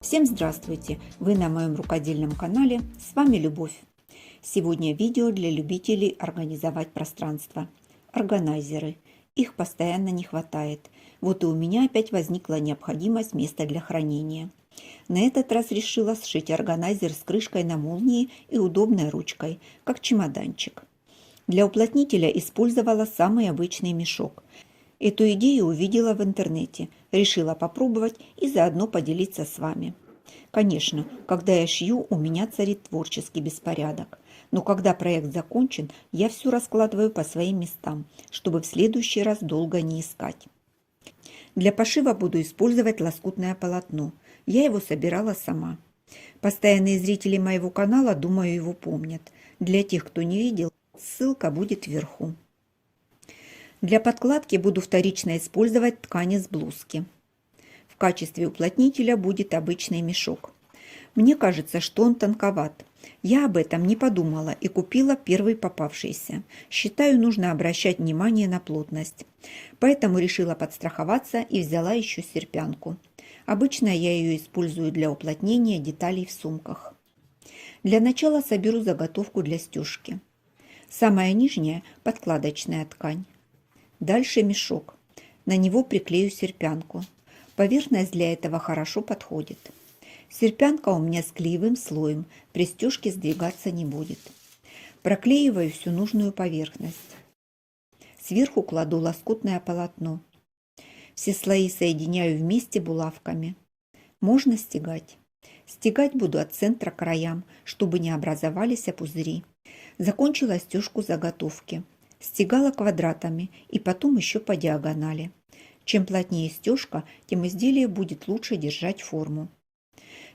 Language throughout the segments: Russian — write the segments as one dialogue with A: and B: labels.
A: Всем здравствуйте! Вы на моем рукодельном канале, с вами Любовь. Сегодня видео для любителей организовать пространство. Органайзеры. Их постоянно не хватает. Вот и у меня опять возникла необходимость места для хранения. На этот раз решила сшить органайзер с крышкой на молнии и удобной ручкой, как чемоданчик. Для уплотнителя использовала самый обычный мешок. Эту идею увидела в интернете, решила попробовать и заодно поделиться с вами. Конечно, когда я шью, у меня царит творческий беспорядок. Но когда проект закончен, я все раскладываю по своим местам, чтобы в следующий раз долго не искать. Для пошива буду использовать лоскутное полотно. Я его собирала сама. Постоянные зрители моего канала, думаю, его помнят. Для тех, кто не видел, ссылка будет вверху. Для подкладки буду вторично использовать ткани с блузки. В качестве уплотнителя будет обычный мешок. Мне кажется, что он тонковат. Я об этом не подумала и купила первый попавшийся. Считаю, нужно обращать внимание на плотность. Поэтому решила подстраховаться и взяла еще серпянку. Обычно я ее использую для уплотнения деталей в сумках. Для начала соберу заготовку для стежки. Самая нижняя – подкладочная ткань. Дальше мешок. На него приклею серпянку. Поверхность для этого хорошо подходит. Серпянка у меня с клеевым слоем, при стежке сдвигаться не будет. Проклеиваю всю нужную поверхность. Сверху кладу лоскутное полотно. Все слои соединяю вместе булавками. Можно стегать. Стегать буду от центра к краям, чтобы не образовались пузыри. Закончила стежку заготовки. Стегала квадратами и потом еще по диагонали. Чем плотнее стежка, тем изделие будет лучше держать форму.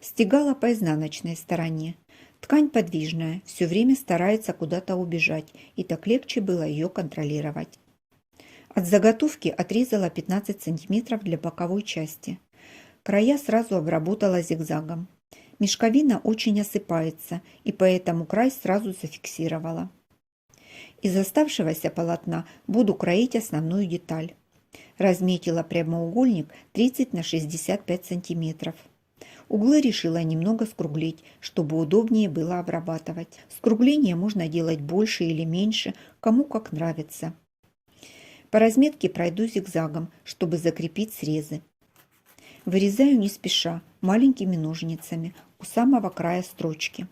A: Стегала по изнаночной стороне. Ткань подвижная, все время старается куда-то убежать, и так легче было ее контролировать. От заготовки отрезала 15 см для боковой части. Края сразу обработала зигзагом. Мешковина очень осыпается, и поэтому край сразу зафиксировала. Из оставшегося полотна буду кроить основную деталь. Разметила прямоугольник 30 на 65 см. Углы решила немного скруглить, чтобы удобнее было обрабатывать. Скругление можно делать больше или меньше, кому как нравится. По разметке пройду зигзагом, чтобы закрепить срезы. Вырезаю не спеша, маленькими ножницами, у самого края строчки.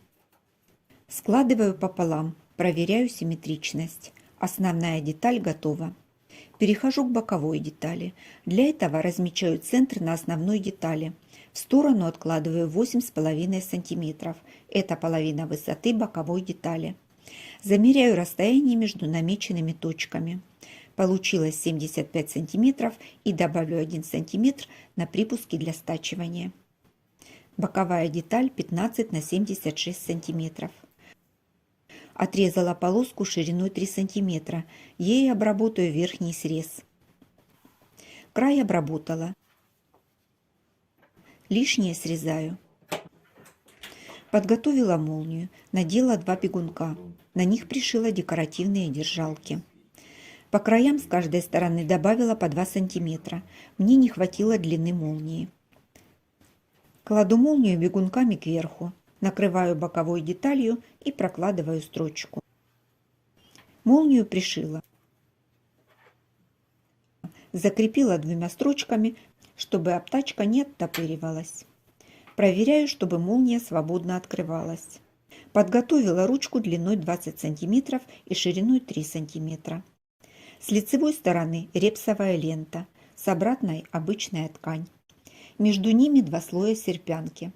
A: Складываю пополам, проверяю симметричность. Основная деталь готова. Перехожу к боковой детали. Для этого размечаю центр на основной детали. В сторону откладываю 8,5 см. Это половина высоты боковой детали. Замеряю расстояние между намеченными точками. Получилось 75 см и добавлю 1 см на припуски для стачивания. Боковая деталь 15 на 76 см. Отрезала полоску шириной 3 см. Ей обработаю верхний срез. Край обработала. Лишнее срезаю. Подготовила молнию. Надела 2 бегунка. На них пришила декоративные держалки. По краям с каждой стороны добавила по 2 см. Мне не хватило длины молнии. Кладу молнию бегунками кверху. Накрываю боковой деталью и прокладываю строчку. Молнию пришила. Закрепила 2 строчками, чтобы обтачка не оттопыривалась. Проверяю, чтобы молния свободно открывалась. Подготовила ручку длиной 20 см и шириной 3 см. С лицевой стороны репсовая лента, с обратной обычная ткань. Между ними 2 слоя серпянки.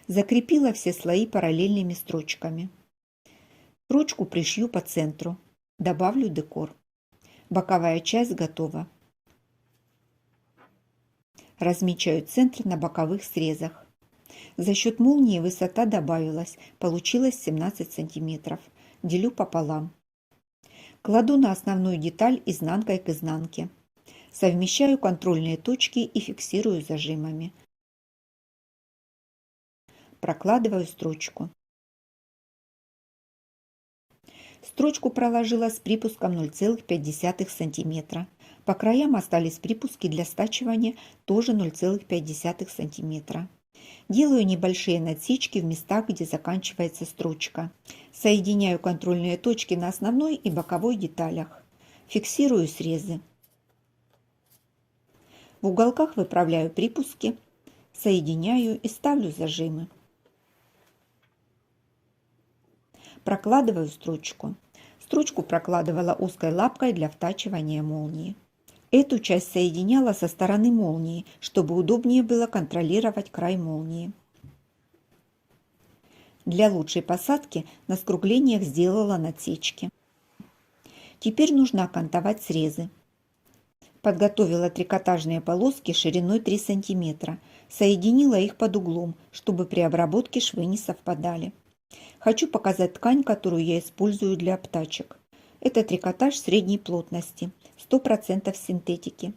A: Закрепила все слои параллельными строчками. Ручку пришью по центру. Добавлю декор. Боковая часть готова. Размечаю центр на боковых срезах. За счет молнии высота добавилась, получилось 17 см. Делю пополам. Кладу на основную деталь изнанкой к изнанке. Совмещаю контрольные точки и фиксирую зажимами. Прокладываю строчку. Строчку проложила с припуском 0,5 см. По краям остались припуски для стачивания, тоже 0,5 см. Делаю небольшие насечки в местах, где заканчивается строчка. Соединяю контрольные точки на основной и боковой деталях. Фиксирую срезы. В уголках выправляю припуски, соединяю и ставлю зажимы. Прокладываю строчку. Строчку прокладывала узкой лапкой для втачивания молнии. Эту часть соединяла со стороны молнии, чтобы удобнее было контролировать край молнии. Для лучшей посадки на скруглениях сделала насечки. Теперь нужно окантовать срезы. Подготовила трикотажные полоски шириной 3 см, соединила их под углом, чтобы при обработке швы не совпадали. Хочу показать ткань, которую я использую для обтачек. Это трикотаж средней плотности, 100% синтетики.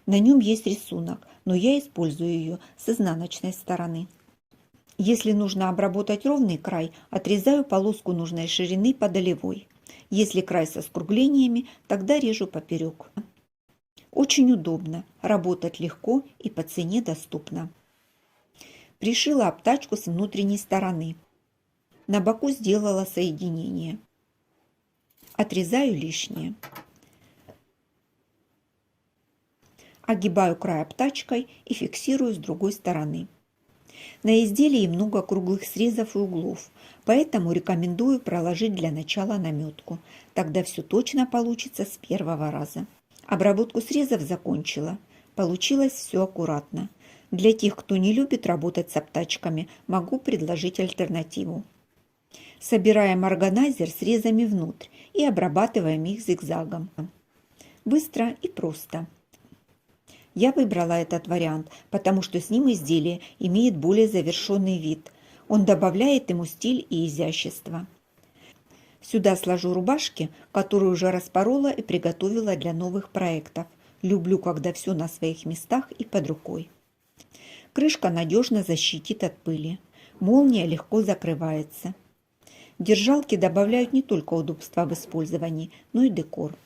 A: На нем есть рисунок, но я использую ее с изнаночной стороны. Если нужно обработать ровный край, отрезаю полоску нужной ширины по долевой. Если край со скруглениями, тогда режу поперек. Очень удобно, работать легко и по цене доступно. Пришила обтачку с внутренней стороны. На боку сделала соединение. Отрезаю лишнее. Огибаю край обтачкой и фиксирую с другой стороны. На изделии много круглых срезов и углов, поэтому рекомендую проложить для начала наметку. Тогда все точно получится с первого раза. Обработку срезов закончила. Получилось все аккуратно. Для тех, кто не любит работать с обтачками, могу предложить альтернативу. Собираем органайзер срезами внутрь и обрабатываем их зигзагом. Быстро и просто. Я выбрала этот вариант, потому что с ним изделие имеет более завершенный вид. Он добавляет ему стиль и изящество. Сюда сложу рубашки, которые уже распорола и приготовила для новых проектов. Люблю, когда все на своих местах и под рукой. Крышка надежно защитит от пыли. Молния легко закрывается. Держалки добавляют не только удобства в использовании, но и декор.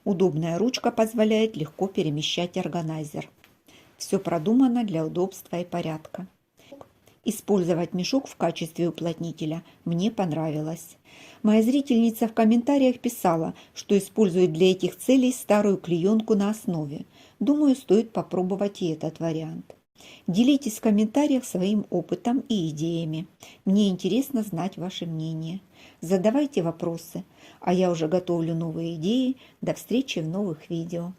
A: Удобная ручка позволяет легко перемещать органайзер. Все продумано для удобства и порядка. Использовать мешок в качестве уплотнителя мне понравилось. Моя зрительница в комментариях писала, что использует для этих целей старую клеенку на основе. Думаю, стоит попробовать и этот вариант. Делитесь в комментариях своим опытом и идеями. Мне интересно знать ваше мнение. Задавайте вопросы, а я уже готовлю новые идеи. До встречи в новых видео.